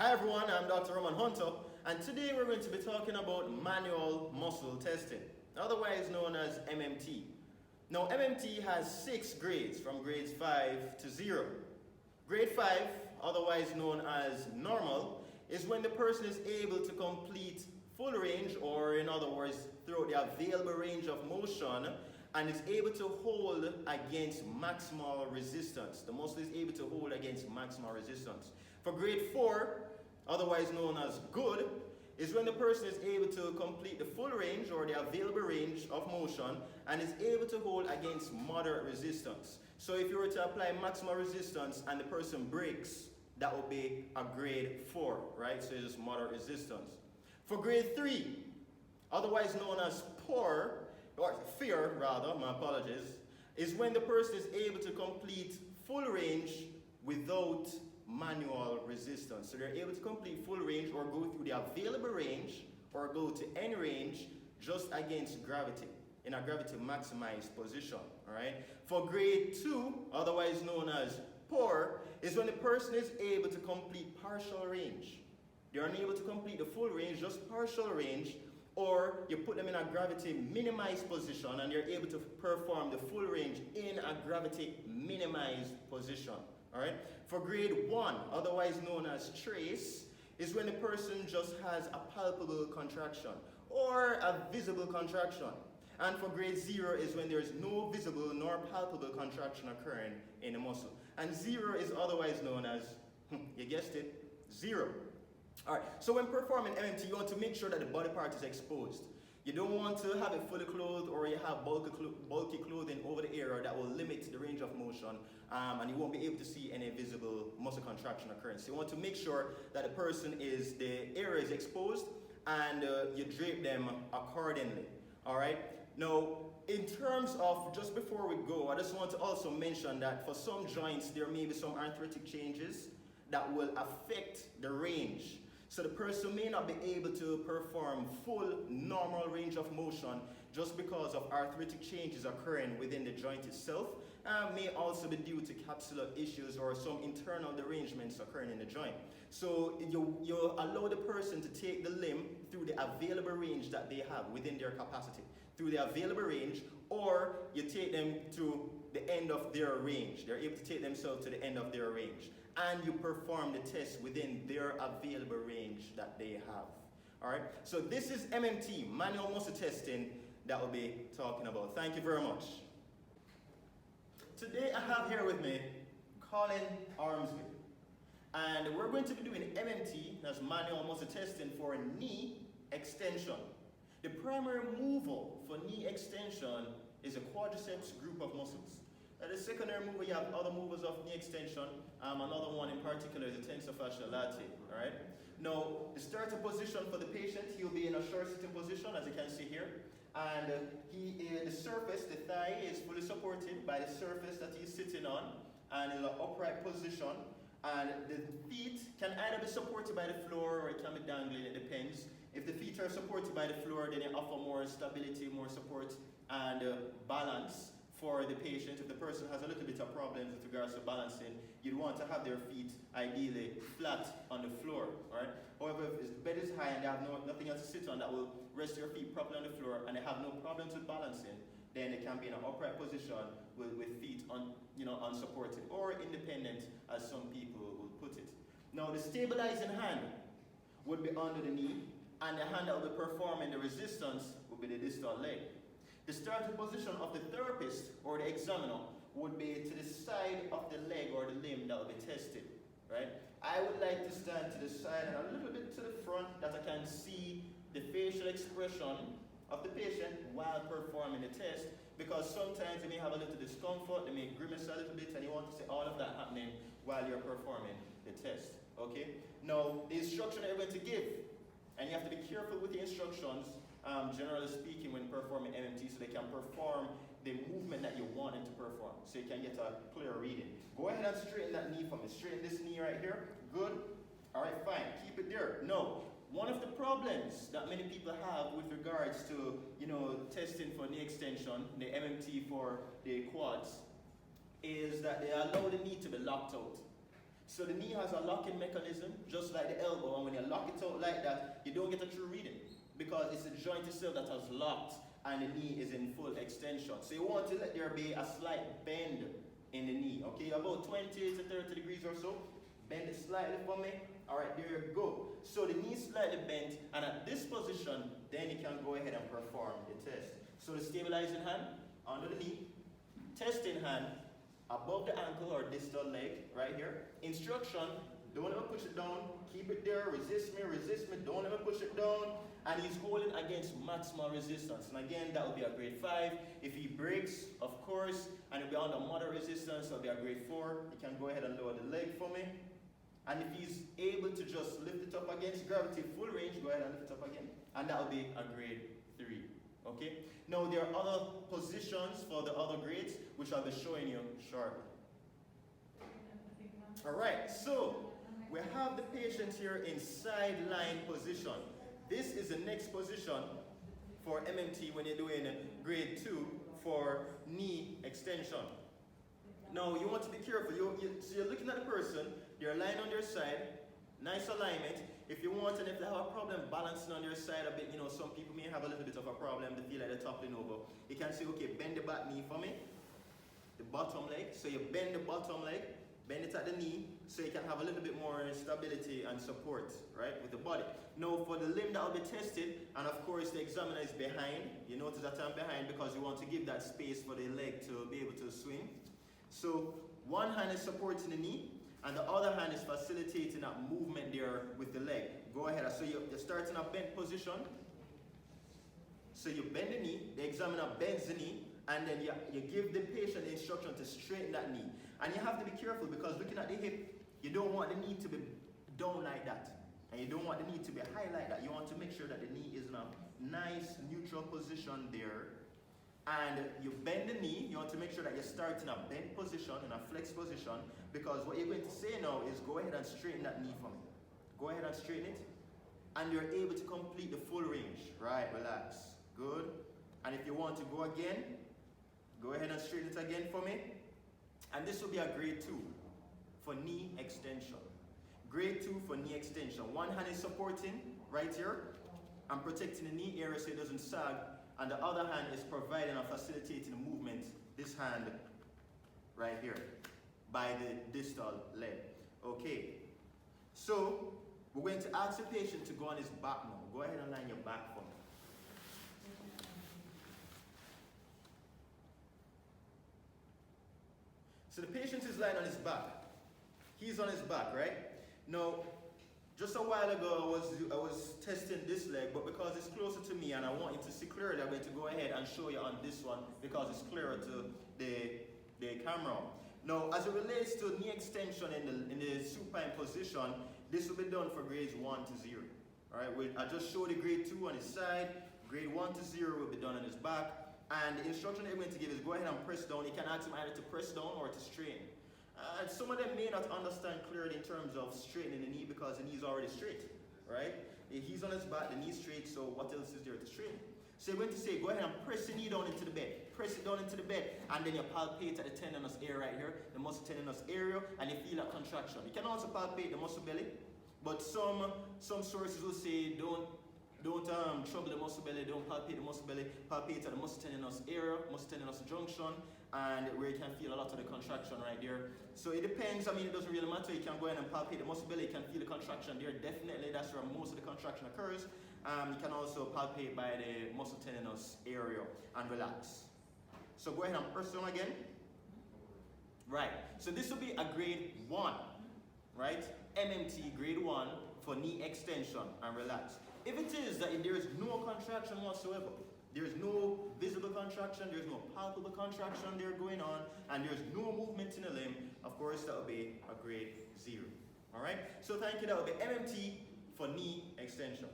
Hi everyone, I'm Dr. Roman Hunter, and today we're going to be talking about manual muscle testing, otherwise known as MMT. Now, MMT has 6 grades, from grades 5 to 0. Grade 5, otherwise known as normal, is when the person is able to complete full range, or in other words, throughout the available range of motion, and is able to hold against maximal resistance. The muscle is able to hold against maximal resistance. For grade 4, otherwise known as good, is when the person is able to complete the full range or the available range of motion and is able to hold against moderate resistance. So if you were to apply maximal resistance and the person breaks, that would be a grade 4, right? So it's just moderate resistance. For grade 3, otherwise known as poor, or fear rather, my apologies, is when the person is able to complete full range without manual resistance. So they're able to complete full range or go through the available range or go to any range just against gravity, in a gravity maximized position, all right? For grade 2, otherwise known as poor, is when the person is able to complete partial range. They're unable to complete the full range, just partial range, or you put them in a gravity minimized position and they're able to perform the full range in a gravity minimized position. All right. For grade 1, otherwise known as trace, is when the person just has a palpable contraction or a visible contraction. And for grade 0 is when there's no visible nor palpable contraction occurring in the muscle. And 0 is otherwise known as, you guessed it, 0. All right, so when performing MMT, you want to make sure that the body part is exposed. You don't want to have it fully clothed or you have bulky clothing over the area that will limit the range of motion, and you won't be able to see any visible muscle contraction occurring. So you want to make sure that the area is exposed and you drape them accordingly. All right. Now, in terms of, just before we go, I just want to also mention that for some joints, there may be some arthritic changes that will affect the range. So the person may not be able to perform full normal range of motion just because of arthritic changes occurring within the joint itself. May also be due to capsular issues or some internal derangements occurring in the joint. So you allow the person to take the limb through the available range that they have within their capacity, through the available range, or you take them to the end of their range. They're able to take themselves to the end of their range. And you perform the test within their available range that they have. All right, so this is MMT, manual muscle testing, that we'll be talking about. Thank you very much. Today I have here with me Colin Armsley, and we're going to be doing MMT, that's manual muscle testing, for knee extension. The primary mover for knee extension is a quadriceps group of muscles. The secondary mover, you have other movers of knee extension. Another one in particular is the tensor fasciae latae. All right. Now, the starting position for the patient, he'll be in a short sitting position, as you can see here, and the surface, the thigh, is fully supported by the surface that he's sitting on, and in an upright position. And the feet can either be supported by the floor or it can be dangling. It depends. If the feet are supported by the floor, then they offer more stability, more support, and balance for the patient. If the person has a little bit of problems with regards to balancing, you'd want to have their feet ideally flat on the floor. All right. However, if the bed is high and they have nothing else to sit on that will rest your feet properly on the floor, and they have no problems with balancing, then they can be in an upright position with feet unsupported or independent, as some people will put it. Now, the stabilizing hand would be under the knee, and the hand that will be performing the resistance would be the distal leg. The starting position of the therapist or the examiner would be to the side of the leg or the limb that will be tested, right? I would like to stand to the side and a little bit to the front that I can see the facial expression of the patient while performing the test, because sometimes they may have a little discomfort, they may grimace a little bit, and you want to see all of that happening while you're performing the test, okay? Now, the instruction that you're going to give, and you have to be careful with the instructions, generally speaking, when performing MMT, so they can perform the movement that you want them to perform, so you can get a clear reading. Go ahead and straighten that knee for me. Straighten this knee right here. Good. All right, fine. Keep it there. Now, one of the problems that many people have with regards to, testing for knee extension, the MMT for the quads, is that they allow the knee to be locked out. So the knee has a locking mechanism, just like the elbow, and when you lock it out like that, you don't get a true reading because it's the joint itself that has locked and the knee is in full extension. So you want to let there be a slight bend in the knee, okay? About 20 to 30 degrees or so. Bend it slightly for me. All right, there you go. So the knee slightly bent, and at this position, then you can go ahead and perform the test. So the stabilizing hand under the knee, testing hand above the ankle or distal leg, right here. Instruction, don't ever push it down. Keep it there, resist me, don't ever push it down. And he's holding against maximal resistance. And again, that will be a grade 5. If he breaks, of course, and he'll be under moderate resistance, that'll be a grade 4. You can go ahead and lower the leg for me. And if he's able to just lift it up against gravity, full range, go ahead and lift it up again. And that'll be a grade 3. Okay? Now, there are other positions for the other grades, which I'll be showing you shortly. Alright, so we have the patient here in sideline position. This is the next position for MMT when you're doing grade 2 for knee extension. Now, you want to be careful. So you're looking at the person, they're lying on their side, nice alignment. If you want, and if they have a problem balancing on their side a bit, you know, some people may have a little bit of a problem, they feel like they're toppling over. You can say, okay, bend the back knee for me, the bottom leg. So you bend the bottom leg, bend it at the knee, so you can have a little bit more stability and support, right, with the body. Now, for the limb that will be tested, and of course the examiner is behind, you notice that I'm behind because you want to give that space for the leg to be able to swing. So one hand is supporting the knee, and the other hand is facilitating that movement there with the leg. Go ahead. So you're starting a bent position. So you bend the knee, the examiner bends the knee, and then you give the patient the instruction to straighten that knee. And you have to be careful because looking at the hip, you don't want the knee to be down like that. And you don't want the knee to be high like that. You want to make sure that the knee is in a nice neutral position there. And you bend the knee, you want to make sure that you start in a bent position, in a flex position, because what you're going to say now is go ahead and straighten that knee for me. Go ahead and straighten it, and you're able to complete the full range. Right, relax. Good. And if you want to go again, go ahead and straighten it again for me. And this will be a grade 2 for knee extension. Grade 2 for knee extension. One hand is supporting right here and protecting the knee area so it doesn't sag. And the other hand is providing or facilitating the movement, this hand right here, by the distal leg. Okay, so we're going to ask the patient to go on his back now. Go ahead and line your back for me. So the patient is lying on his back. He's on his back, right? Now, just a while ago, I was testing this leg, but because it's closer to me and I want you to see clearly, I'm going to go ahead and show you on this one because it's clearer to the camera. Now, as it relates to knee extension in the supine position, this will be done for grades 1 to 0. All right, I just showed the grade 2 on his side. Grade 1 to 0 will be done on his back. And the instruction that you're going to give is go ahead and press down. You can ask him either to press down or to straighten. Some of them may not understand clearly in terms of straightening the knee because the knee is already straight, right? He's on his back, the knee's straight, so what else is there to straighten? So you're going to say, go ahead and press the knee down into the bed. Press it down into the bed, and then you palpate at the tendinous area right here, the muscle tendinous area, and you feel that contraction. You can also palpate the muscle belly, but some sources will say, don't trouble the muscle belly, don't palpate the muscle belly, palpate at the muscle tendinous area, muscle tendinous junction, and where you can feel a lot of the contraction right there. So it depends, I mean, it doesn't really matter. You can go ahead and palpate the muscle belly, you can feel the contraction there. Definitely, that's where most of the contraction occurs. You can also palpate by the muscle tendinous area and relax. So go ahead and press down again. Right, so this will be a grade 1, right? MMT grade 1 for knee extension and relax. If it is that there is no contraction whatsoever, there is no visible contraction, there is no palpable contraction there going on, and there is no movement in the limb, of course that will be a grade 0. Alright? So thank you, that will be MMT for knee extension.